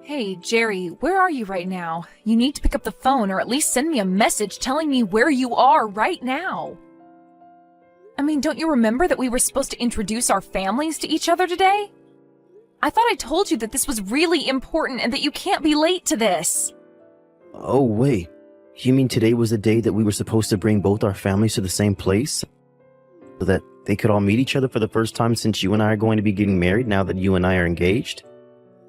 Hey, Jerry, where are you right now? You need to pick up the phone or at least send me a message telling me where you are right now. I mean, don't you remember that we were supposed to introduce our families to each other today? I thought I told you that this was really important and that you can't be late to this. Oh, wait. You mean today was the day that we were supposed to bring both our families to the same place? So that they could all meet each other for the first time since you and I are going to be getting married now that you and I are engaged?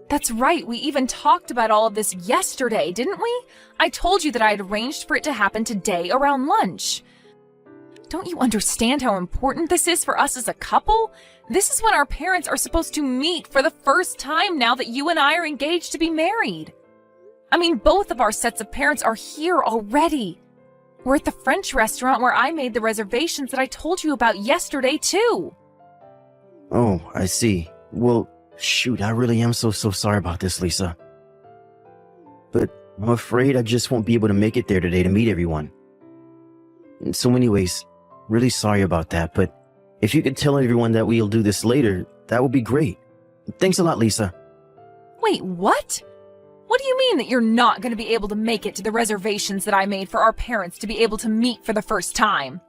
That's right, we even talked about all of this yesterday, didn't we? I told you that I had arranged for it to happen today around lunch. Don't you understand how important this is for us as a couple? This is when our parents are supposed to meet for the first time now that you and I are engaged to be married. I mean, both of our sets of parents are here already. We're at the French restaurant where I made the reservations that I told you about yesterday, too. Oh, I see. Well, shoot, I really am so sorry about this, Lisa. But I'm afraid I just won't be able to make it there today to meet everyone. So anyways, really sorry about that, but if you could tell everyone that we'll do this later, that would be great. Thanks a lot, Lisa. Wait, what? What do you mean that you're not going to be able to make it to the reservations that I made for our parents to be able to meet for the first time?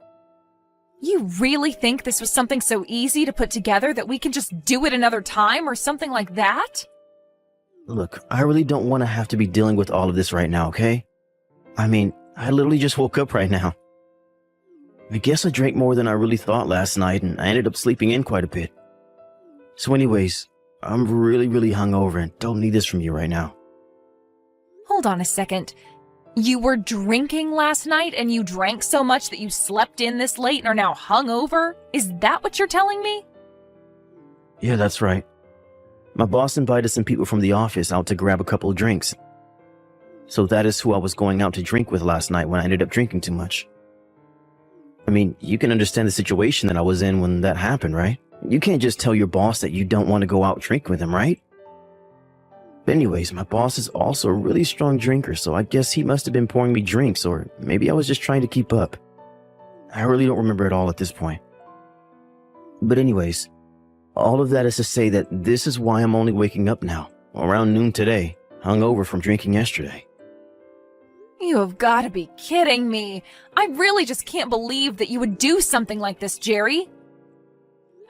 You really think this was something so easy to put together that we can just do it another time or something like that? Look, I really don't want to have to be dealing with all of this right now, okay? I mean, I literally just woke up right now. I guess I drank more than I really thought last night, and I ended up sleeping in quite a bit. So anyways, I'm really hungover and don't need this from you right now. Hold on a second. You were drinking last night and you drank so much that you slept in this late and are now hungover? Is that what you're telling me? Yeah, that's right. My boss invited some people from the office out to grab a couple of drinks. So that is who I was going out to drink with last night when I ended up drinking too much. I mean, you can understand the situation that I was in when that happened, right? You can't just tell your boss that you don't want to go out drinking with him, right? But anyways, my boss is also a really strong drinker, so I guess he must have been pouring me drinks, or maybe I was just trying to keep up. I really don't remember it all at this point. But anyways, all of that is to say that this is why I'm only waking up now, around noon today, hungover from drinking yesterday. You have got to be kidding me. I really just can't believe that you would do something like this, Jerry.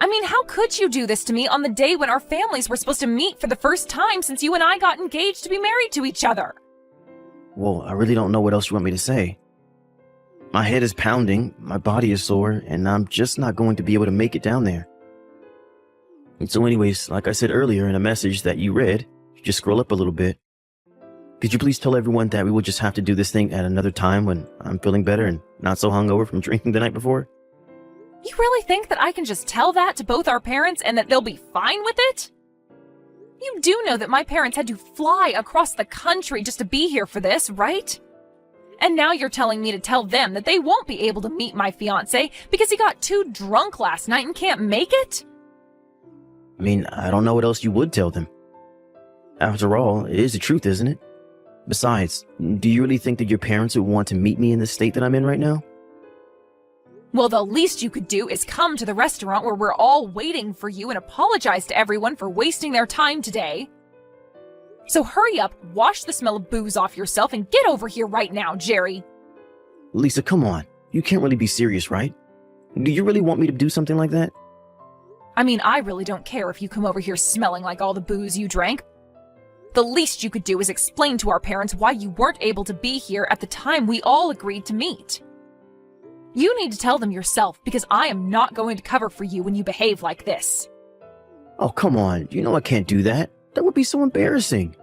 I mean, how could you do this to me on the day when our families were supposed to meet for the first time since you and I got engaged to be married to each other? Well, I really don't know what else you want me to say. My head is pounding, my body is sore, and I'm just not going to be able to make it down there. And so anyways, like I said earlier in a message that you read, just scroll up a little bit. Could you please tell everyone that we will just have to do this thing at another time when I'm feeling better and not so hungover from drinking the night before? You really think that I can just tell that to both our parents and that they'll be fine with it? You do know that my parents had to fly across the country just to be here for this, right? And now you're telling me to tell them that they won't be able to meet my fiancé because he got too drunk last night and can't make it? I mean, I don't know what else you would tell them. After all, it is the truth, isn't it? Besides, do you really think that your parents would want to meet me in the state that I'm in right now? Well, the least you could do is come to the restaurant where we're all waiting for you and apologize to everyone for wasting their time today. So hurry up, wash the smell of booze off yourself, and get over here right now, Jerry. Lisa, come on. You can't really be serious, right? Do you really want me to do something like that? I mean, I really don't care if you come over here smelling like all the booze you drank. The least you could do is explain to our parents why you weren't able to be here at the time we all agreed to meet. You need to tell them yourself, because I am not going to cover for you when you behave like this. Oh, come on. You know I can't do that. That would be so embarrassing.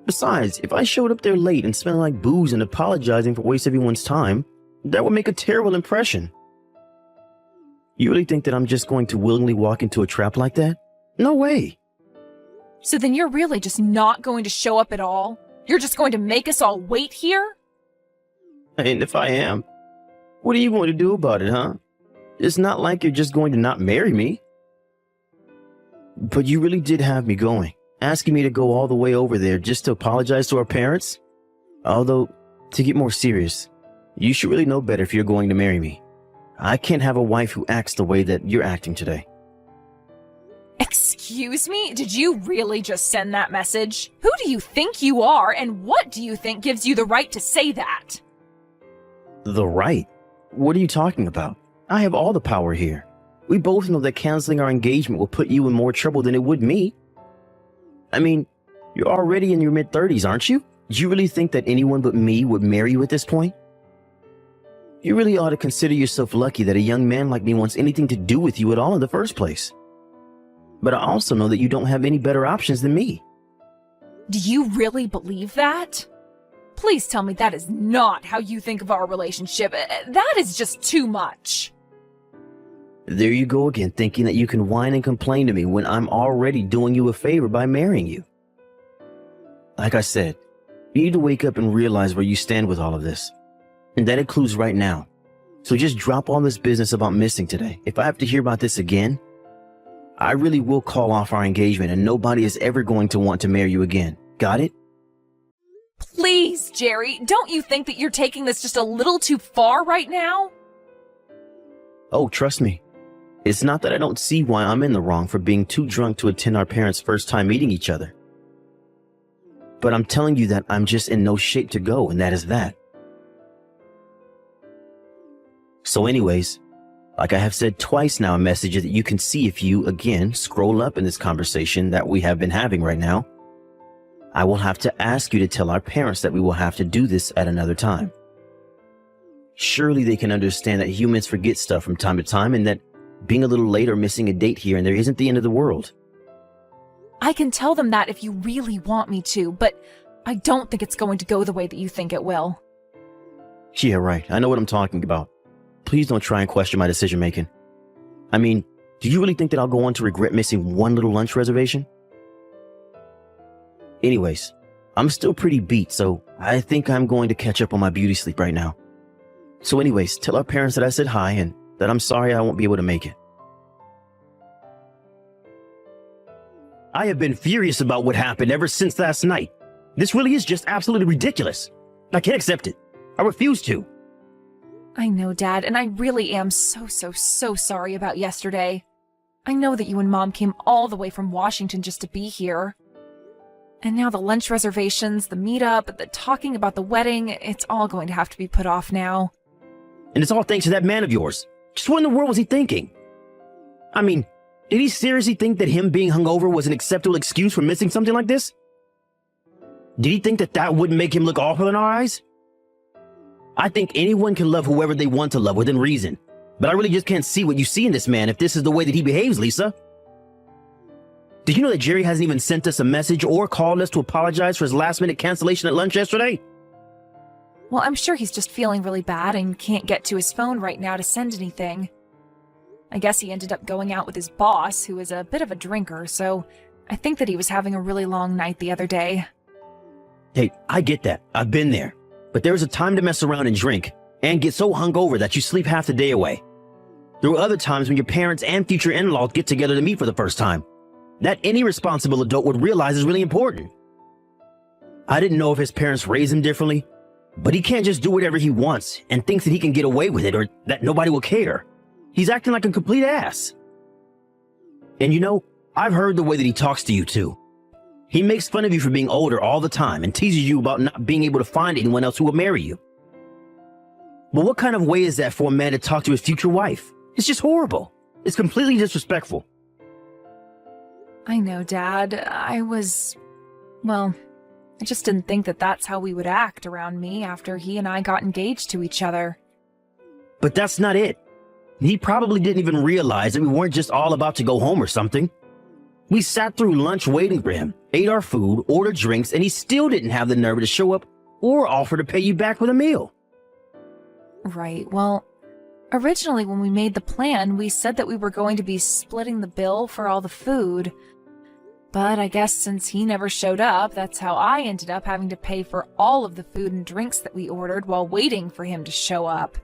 Besides, if I showed up there late and smelling like booze and apologizing for wasting everyone's time, that would make a terrible impression. You really think that I'm just going to willingly walk into a trap like that? No way. So then you're really just not going to show up at all? You're just going to make us all wait here? And if I am, what are you going to do about it, huh? It's not like you're just going to not marry me. But you really did have me going, asking me to go all the way over there just to apologize to our parents? Although, to get more serious, you should really know better if you're going to marry me. I can't have a wife who acts the way that you're acting today. Excuse me? Did you really just send that message? Who do you think you are, and what do you think gives you the right to say that? The right? What are you talking about? I have all the power here. We both know that canceling our engagement will put you in more trouble than it would me. I mean, you're already in your mid-30s, aren't you? Do you really think that anyone but me would marry you at this point? You really ought to consider yourself lucky that a young man like me wants anything to do with you at all in the first place. But I also know that you don't have any better options than me. Do you really believe that? Please tell me that is not how you think of our relationship. That is just too much. There you go again, thinking that you can whine and complain to me when I'm already doing you a favor by marrying you. Like I said, you need to wake up and realize where you stand with all of this. And that includes right now. So just drop all this business about missing today. If I have to hear about this again, I really will call off our engagement and nobody is ever going to want to marry you again. Got it? Please, Jerry, don't you think that you're taking this just a little too far right now? Oh, trust me. It's not that I don't see why I'm in the wrong for being too drunk to attend our parents' first time meeting each other. But I'm telling you that I'm just in no shape to go, and that is that. So anyways, like I have said twice now in messages that you can see if you, again, scroll up in this conversation that we have been having right now, I will have to ask you to tell our parents that we will have to do this at another time. Surely they can understand that humans forget stuff from time to time and that being a little late or missing a date here and there isn't the end of the world. I can tell them that if you really want me to, but I don't think it's going to go the way that you think it will. Yeah, right. I know what I'm talking about. Please don't try and question my decision making. I mean, do you really think that I'll go on to regret missing one little lunch reservation? Anyways, I'm still pretty beat, so I think I'm going to catch up on my beauty sleep right now. So anyways, tell our parents that I said hi and that I'm sorry I won't be able to make it. I have been furious about what happened ever since last night. This really is just absolutely ridiculous. I can't accept it. I refuse to. I know, Dad, and I really am so sorry about yesterday. I know that you and Mom came all the way from Washington just to be here. And now the lunch reservations, the meetup, the talking about the wedding, it's all going to have to be put off now. And it's all thanks to that man of yours. Just what in the world was he thinking? I mean, did he seriously think that him being hungover was an acceptable excuse for missing something like this? Did he think that that wouldn't make him look awful in our eyes? I think anyone can love whoever they want to love within reason. But I really just can't see what you see in this man if this is the way that he behaves, Lisa. Did you know that Jerry hasn't even sent us a message or called us to apologize for his last-minute cancellation at lunch yesterday? Well, I'm sure he's just feeling really bad and can't get to his phone right now to send anything. I guess he ended up going out with his boss, who is a bit of a drinker, so I think that he was having a really long night the other day. Hey, I get that. I've been there. But there's a time to mess around and drink, and get so hungover that you sleep half the day away. There were other times when your parents and future in-laws get together to meet for the first time. That any responsible adult would realize is really important. I didn't know if his parents raised him differently, but he can't just do whatever he wants and thinks that he can get away with it or that nobody will care. He's acting like a complete ass. And you know, I've heard the way that he talks to you too. He makes fun of you for being older all the time and teases you about not being able to find anyone else who will marry you. But what kind of way is that for a man to talk to his future wife? It's just horrible. It's completely disrespectful. I know, Dad. I just didn't think that that's how we would act around me after he and I got engaged to each other. But that's not it. He probably didn't even realize that we weren't just all about to go home or something. We sat through lunch waiting for him, ate our food, ordered drinks, and he still didn't have the nerve to show up or offer to pay you back with a meal. Right, well, originally when we made the plan, we said that we were going to be splitting the bill for all the food. But I guess since he never showed up, that's how I ended up having to pay for all of the food and drinks that we ordered while waiting for him to show up.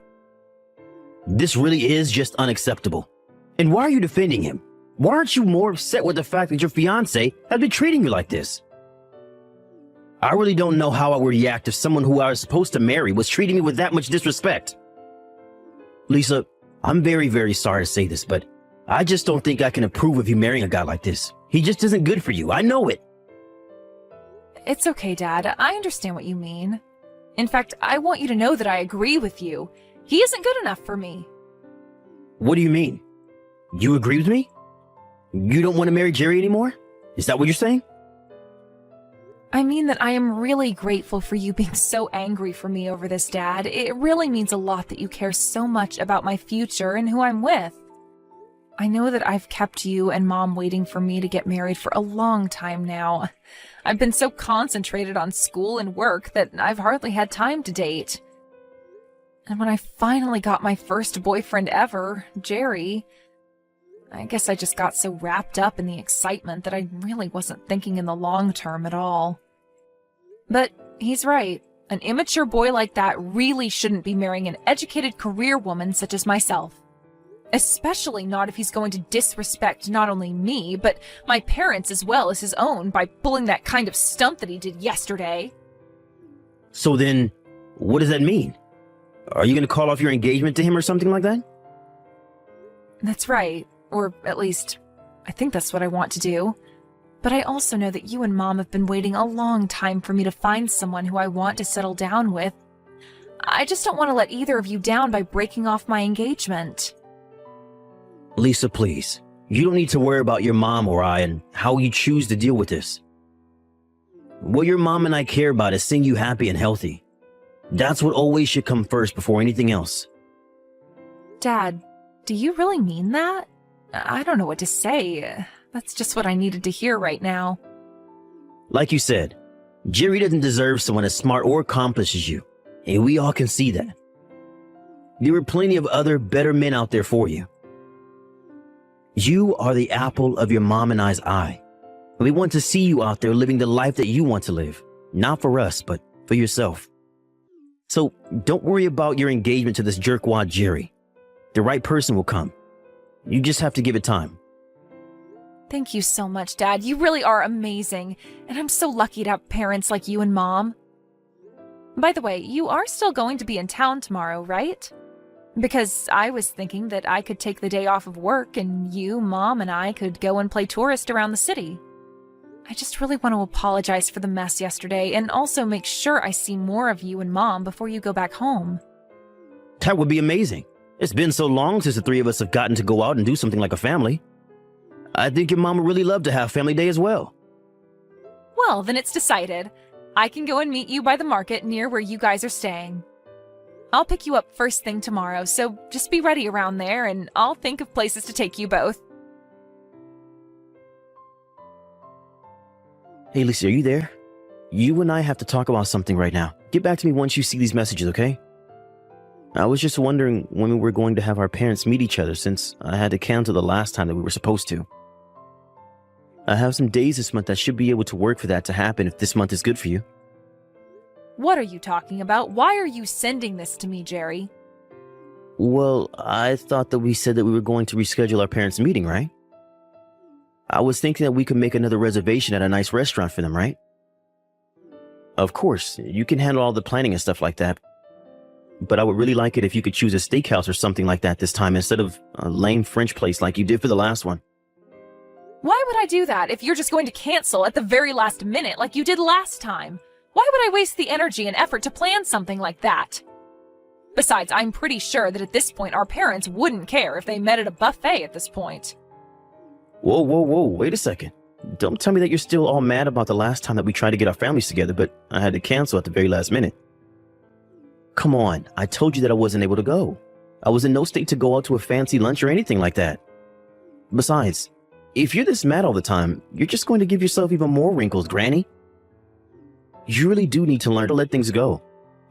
This really is just unacceptable. And why are you defending him? Why aren't you more upset with the fact that your fiancé has been treating you like this? I really don't know how I would react if someone who I was supposed to marry was treating me with that much disrespect. Lisa, I'm very sorry to say this, but I just don't think I can approve of you marrying a guy like this. He just isn't good for you. I know it. It's okay, Dad. I understand what you mean. In fact, I want you to know that I agree with you. He isn't good enough for me. What do you mean? You agree with me? You don't want to marry Jerry anymore? Is that what you're saying? I mean that I am really grateful for you being so angry for me over this, Dad. It really means a lot that you care so much about my future and who I'm with. I know that I've kept you and Mom waiting for me to get married for a long time now. I've been so concentrated on school and work that I've hardly had time to date. And when I finally got my first boyfriend ever, Jerry, I guess I just got so wrapped up in the excitement that I really wasn't thinking in the long term at all. But he's right. An immature boy like that really shouldn't be marrying an educated career woman such as myself. Especially not if he's going to disrespect not only me, but my parents as well as his own by pulling that kind of stunt that he did yesterday. So then, what does that mean? Are you going to call off your engagement to him or something like that? That's right. Or at least, I think that's what I want to do. But I also know that you and Mom have been waiting a long time for me to find someone who I want to settle down with. I just don't want to let either of you down by breaking off my engagement. Lisa, please. You don't need to worry about your mom or I and how you choose to deal with this. What your mom and I care about is seeing you happy and healthy. That's what always should come first before anything else. Dad, do you really mean that? I don't know what to say. That's just what I needed to hear right now. Like you said, Jerry doesn't deserve someone as smart or accomplished as you, and we all can see that. There are plenty of other better men out there for you. You are the apple of your mom and I's eye. We want to see you out there living the life that you want to live. Not for us, but for yourself. So don't worry about your engagement to this jerkwad Jerry. The right person will come. You just have to give it time. Thank you so much, Dad. You really are amazing. And I'm so lucky to have parents like you and Mom. By the way, you are still going to be in town tomorrow, right? Because I was thinking that I could take the day off of work and you, Mom, and I could go and play tourist around the city. I just really want to apologize for the mess yesterday and also make sure I see more of you and Mom before you go back home. That would be amazing. It's been so long since the three of us have gotten to go out and do something like a family. I think your mom would really love to have family day as well. Well, then it's decided. I can go and meet you by the market near where you guys are staying. I'll pick you up first thing tomorrow, so just be ready around there and I'll think of places to take you both. Hey, Lisa, are you there? You and I have to talk about something right now. Get back to me once you see these messages, okay? I was just wondering when we were going to have our parents meet each other since I had to cancel the last time that we were supposed to. I have some days this month that should be able to work for that to happen if this month is good for you. What are you talking about? Why are you sending this to me, Jerry? Well, I thought that we said that we were going to reschedule our parents' meeting, right? I was thinking that we could make another reservation at a nice restaurant for them, right? Of course, you can handle all the planning and stuff like that. But I would really like it if you could choose a steakhouse or something like that this time instead of a lame French place like you did for the last one. Why would I do that if you're just going to cancel at the very last minute like you did last time? Why would I waste the energy and effort to plan something like that? Besides, I'm pretty sure that at this point our parents wouldn't care if they met at a buffet at this point. Whoa, wait a second. Don't tell me that you're still all mad about the last time that we tried to get our families together, but I had to cancel at the very last minute. Come on, I told you that I wasn't able to go. I was in no state to go out to a fancy lunch or anything like that. Besides, if you're this mad all the time, you're just going to give yourself even more wrinkles, Granny. You really do need to learn to let things go.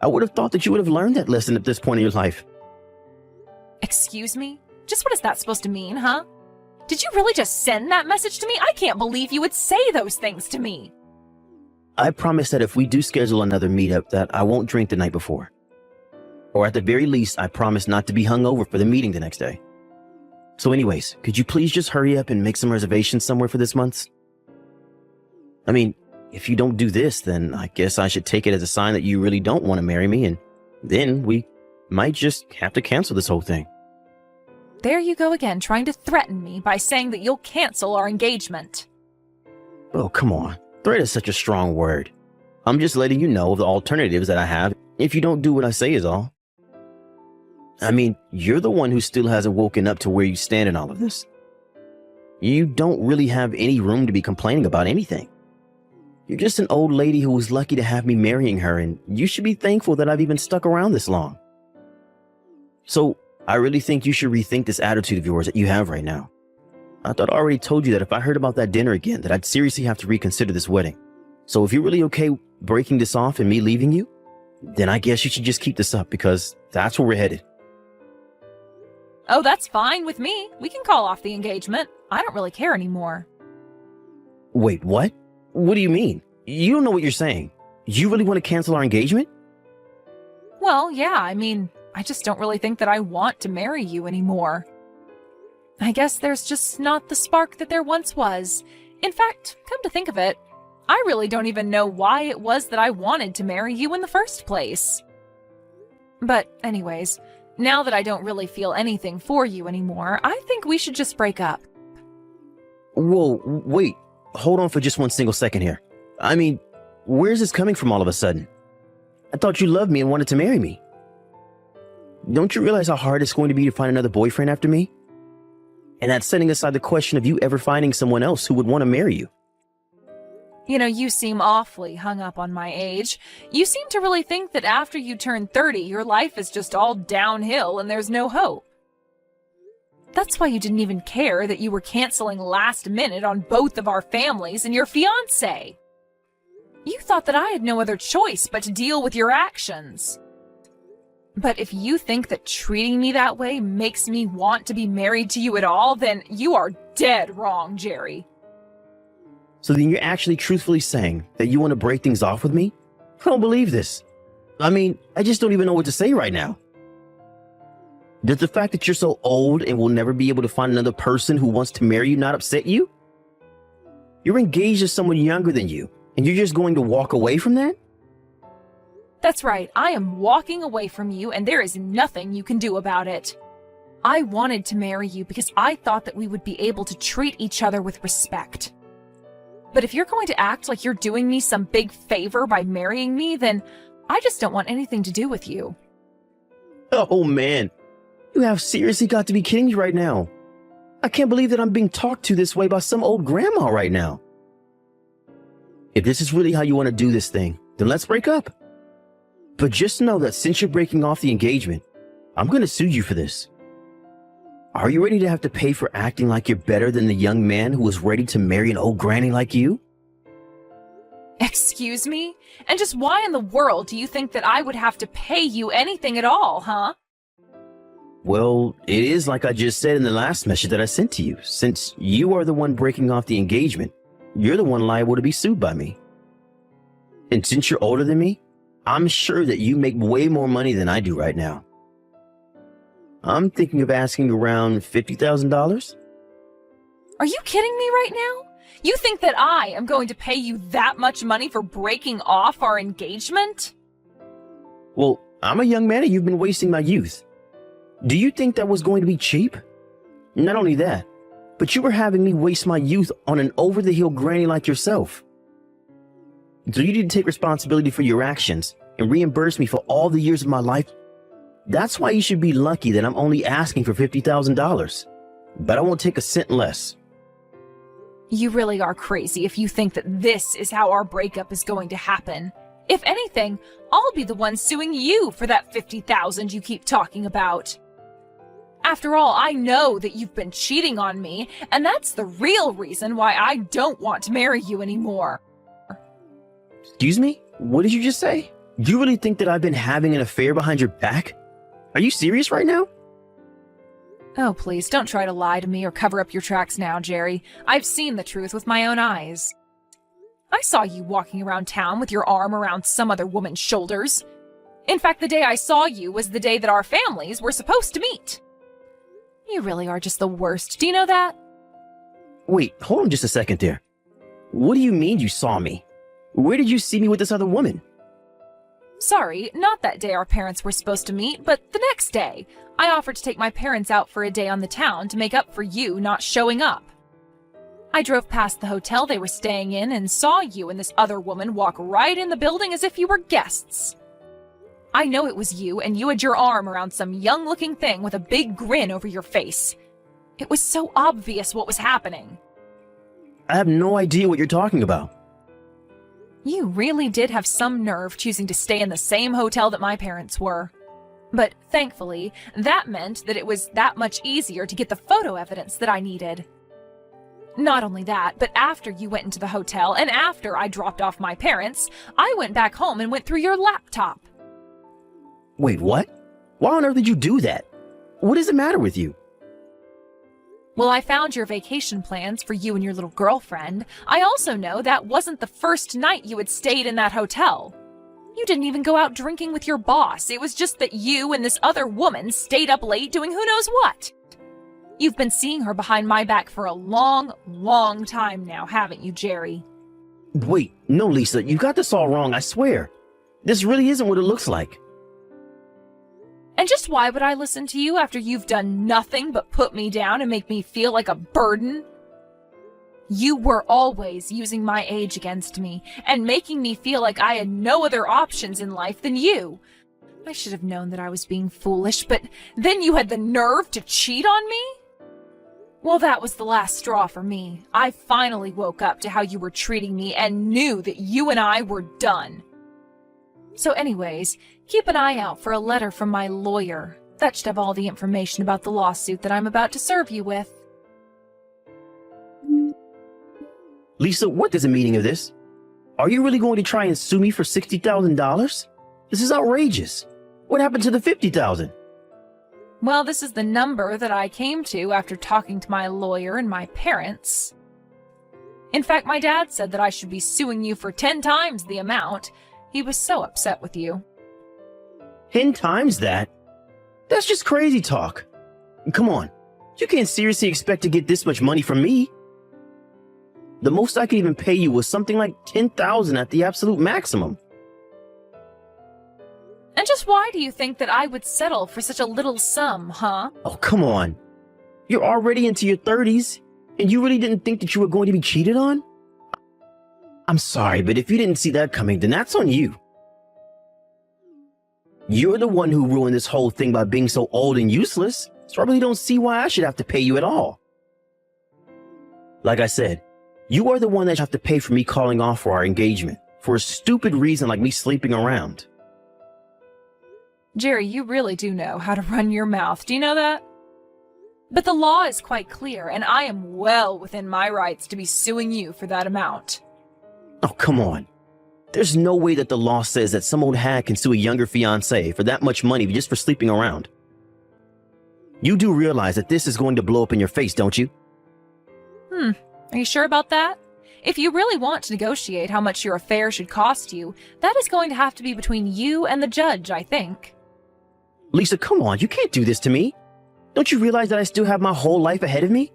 I would have thought that you would have learned that lesson at this point in your life. Excuse me? Just what is that supposed to mean, huh? Did you really just send that message to me? I can't believe you would say those things to me. I promise that if we do schedule another meetup that I won't drink the night before. Or at the very least, I promise not to be hungover for the meeting the next day. So anyways, could you please just hurry up and make some reservations somewhere for this month? I mean, if you don't do this, then I guess I should take it as a sign that you really don't want to marry me, and then we might just have to cancel this whole thing. there you go again, trying to threaten me by saying that you'll cancel our engagement. Oh, come on. Threat is such a strong word. I'm just letting you know of the alternatives that I have if you don't do what I say is all. I mean, you're the one who still hasn't woken up to where you stand in all of this. You don't really have any room to be complaining about anything. You're just an old lady who was lucky to have me marrying her, and you should be thankful that I've even stuck around this long. So, I really think you should rethink this attitude of yours that you have right now. I thought I already told you that if I heard about that dinner again, that I'd seriously have to reconsider this wedding. So if you're really okay breaking this off and me leaving you, then I guess you should just keep this up, because that's where we're headed. Oh, that's fine with me. We can call off the engagement. I don't really care anymore. Wait, what? What do you mean? You don't know what you're saying. You really want to cancel our engagement? Well, yeah, I just don't really think that I want to marry you anymore. I guess there's just not the spark that there once was. In fact, come to think of it, I really don't even know why it was that I wanted to marry you in the first place. But anyways, now that I don't really feel anything for you anymore, I think we should just break up. Whoa, wait. Hold on for just one single second here. I mean, where's this coming from all of a sudden? I thought you loved me and wanted to marry me. Don't you realize how hard it's going to be to find another boyfriend after me? And that's setting aside the question of you ever finding someone else who would want to marry you. You know, you seem awfully hung up on my age. You seem to really think that after you turn 30, your life is just all downhill and there's no hope. That's why you didn't even care that you were canceling last minute on both of our families and your fiancé. You thought that I had no other choice but to deal with your actions. But if you think that treating me that way makes me want to be married to you at all, then you are dead wrong, Jerry. So then you're actually truthfully saying that you want to break things off with me? I don't believe this. I mean, I just don't even know what to say right now. Does the fact that you're so old and will never be able to find another person who wants to marry you not upset you? You're engaged to someone younger than you, and you're just going to walk away from that? That's right, I am walking away from you, and there is nothing you can do about it. I wanted to marry you because I thought that we would be able to treat each other with respect. But if you're going to act like you're doing me some big favor by marrying me, then I just don't want anything to do with you. Oh man, you have seriously got to be kidding me right now. I can't believe that I'm being talked to this way by some old grandma right now. If this is really how you want to do this thing, then let's break up. But just know that since you're breaking off the engagement, I'm going to sue you for this. Are you ready to have to pay for acting like you're better than the young man who was ready to marry an old granny like you? Excuse me? And just why in the world do you think that I would have to pay you anything at all, huh? Well, it is like I just said in the last message that I sent to you. Since you are the one breaking off the engagement, you're the one liable to be sued by me. And since you're older than me, I'm sure that you make way more money than I do right now. I'm thinking of asking around $50,000. Are you kidding me right now? You think that I am going to pay you that much money for breaking off our engagement? Well, I'm a young man and you've been wasting my youth. Do you think that was going to be cheap? Not only that, but you were having me waste my youth on an over-the-hill granny like yourself. So you need to take responsibility for your actions and reimburse me for all the years of my life. That's why you should be lucky that I'm only asking for $50,000. But I won't take a cent less. You really are crazy if you think that this is how our breakup is going to happen. If anything, I'll be the one suing you for that $50,000 you keep talking about. After all, I know that you've been cheating on me, and that's the real reason why I don't want to marry you anymore. Excuse me? What did you just say? Do you really think that I've been having an affair behind your back? Are you serious right now? Oh, please, don't try to lie to me or cover up your tracks now, Jerry. I've seen the truth with my own eyes. I saw you walking around town with your arm around some other woman's shoulders. In fact, the day I saw you was the day that our families were supposed to meet. You really are just the worst. Do you know that? Wait, hold on just a second there. What do you mean you saw me? Where did you see me with this other woman? Sorry, not that day our parents were supposed to meet, but the next day. I offered to take my parents out for a day on the town to make up for you not showing up. I drove past the hotel they were staying in and saw you and this other woman walk right in the building as if you were guests. I know it was you, and you had your arm around some young-looking thing with a big grin over your face. It was so obvious what was happening. I have no idea what you're talking about. You really did have some nerve choosing to stay in the same hotel that my parents were. But thankfully, that meant that it was that much easier to get the photo evidence that I needed. Not only that, but after you went into the hotel and after I dropped off my parents, I went back home and went through your laptop. Wait, what? Why on earth did you do that? What does it matter with you? Well, I found your vacation plans for you and your little girlfriend. I also know that wasn't the first night you had stayed in that hotel. You didn't even go out drinking with your boss. It was just that you and this other woman stayed up late doing who knows what. You've been seeing her behind my back for a long, long time now, haven't you, Jerry? Wait, no, Lisa, you got this all wrong, I swear. This really isn't what it looks like. And just why would I listen to you after you've done nothing but put me down and make me feel like a burden? You were always using my age against me and making me feel like I had no other options in life than you. I should have known that I was being foolish, but then you had the nerve to cheat on me? Well, that was the last straw for me. I finally woke up to how you were treating me and knew that you and I were done. So anyways, keep an eye out for a letter from my lawyer. That should have all the information about the lawsuit that I'm about to serve you with. Lisa, what is the meaning of this? Are you really going to try and sue me for $60,000? This is outrageous. What happened to the $50,000? Well, this is the number that I came to after talking to my lawyer and my parents. In fact, my dad said that I should be suing you for 10 times the amount. He was so upset with you. 10 times that? That's just crazy talk. Come on, you can't seriously expect to get this much money from me. The most I could even pay you was something like $10,000 at the absolute maximum. And just why do you think that I would settle for such a little sum, huh? Oh, come on. You're already into your 30s, and you really didn't think that you were going to be cheated on? I'm sorry, but if you didn't see that coming, then that's on you. You're the one who ruined this whole thing by being so old and useless, so I really don't see why I should have to pay you at all. Like I said, you are the one that should have to pay for me calling off for our engagement, for a stupid reason like me sleeping around. Jerry, you really do know how to run your mouth. Do you know that? But the law is quite clear, and I am well within my rights to be suing you for that amount. Oh, come on. There's no way that the law says that some old hag can sue a younger fiancé for that much money just for sleeping around. You do realize that this is going to blow up in your face, don't you? Are you sure about that? If you really want to negotiate how much your affair should cost you, that is going to have to be between you and the judge, I think. Lisa, come on, you can't do this to me. Don't you realize that I still have my whole life ahead of me?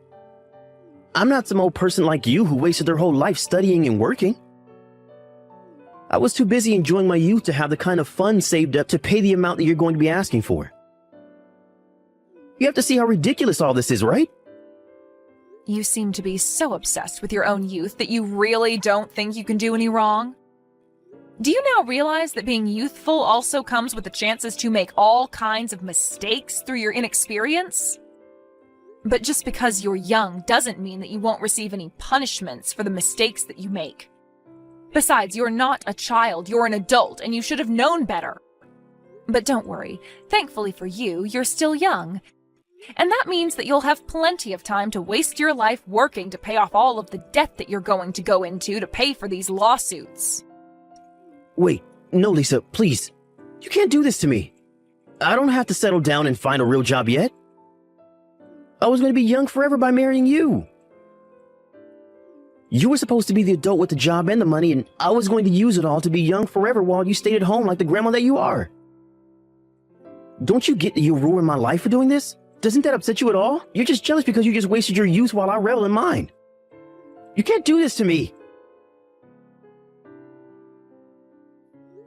I'm not some old person like you who wasted their whole life studying and working. I was too busy enjoying my youth to have the kind of funds saved up to pay the amount that you're going to be asking for. You have to see how ridiculous all this is, right? You seem to be so obsessed with your own youth that you really don't think you can do any wrong. Do you now realize that being youthful also comes with the chances to make all kinds of mistakes through your inexperience? But just because you're young doesn't mean that you won't receive any punishments for the mistakes that you make. Besides, you're not a child, you're an adult, and you should have known better. But don't worry, thankfully for you, you're still young. And that means that you'll have plenty of time to waste your life working to pay off all of the debt that you're going to go into to pay for these lawsuits. Wait, no, Lisa, please. You can't do this to me. I don't have to settle down and find a real job yet. I was going to be young forever by marrying you. You were supposed to be the adult with the job and the money, and I was going to use it all to be young forever while you stayed at home like the grandma that you are. Don't you get that you ruined my life for doing this? Doesn't that upset you at all? You're just jealous because you just wasted your youth while I revel in mine. You can't do this to me.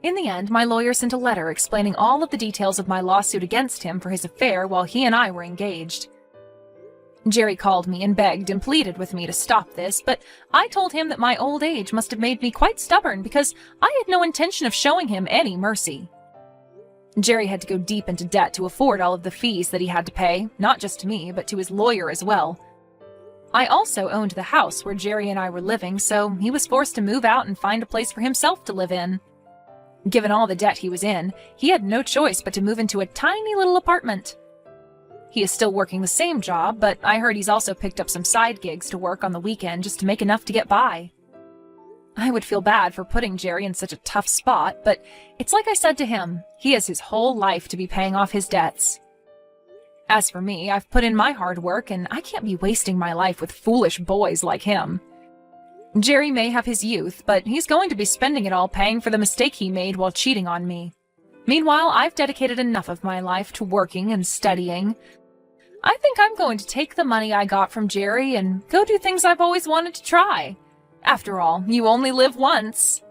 In the end, my lawyer sent a letter explaining all of the details of my lawsuit against him for his affair while he and I were engaged. Jerry called me and begged and pleaded with me to stop this, but I told him that my old age must have made me quite stubborn because I had no intention of showing him any mercy. Jerry had to go deep into debt to afford all of the fees that he had to pay, not just to me, but to his lawyer as well. I also owned the house where Jerry and I were living, so he was forced to move out and find a place for himself to live in. Given all the debt he was in, he had no choice but to move into a tiny little apartment. He is still working the same job, but I heard he's also picked up some side gigs to work on the weekend just to make enough to get by. I would feel bad for putting Jerry in such a tough spot, but it's like I said to him, he has his whole life to be paying off his debts. As for me, I've put in my hard work, and I can't be wasting my life with foolish boys like him. Jerry may have his youth, but he's going to be spending it all paying for the mistake he made while cheating on me. Meanwhile, I've dedicated enough of my life to working and studying. I think I'm going to take the money I got from Jerry and go do things I've always wanted to try. After all, you only live once.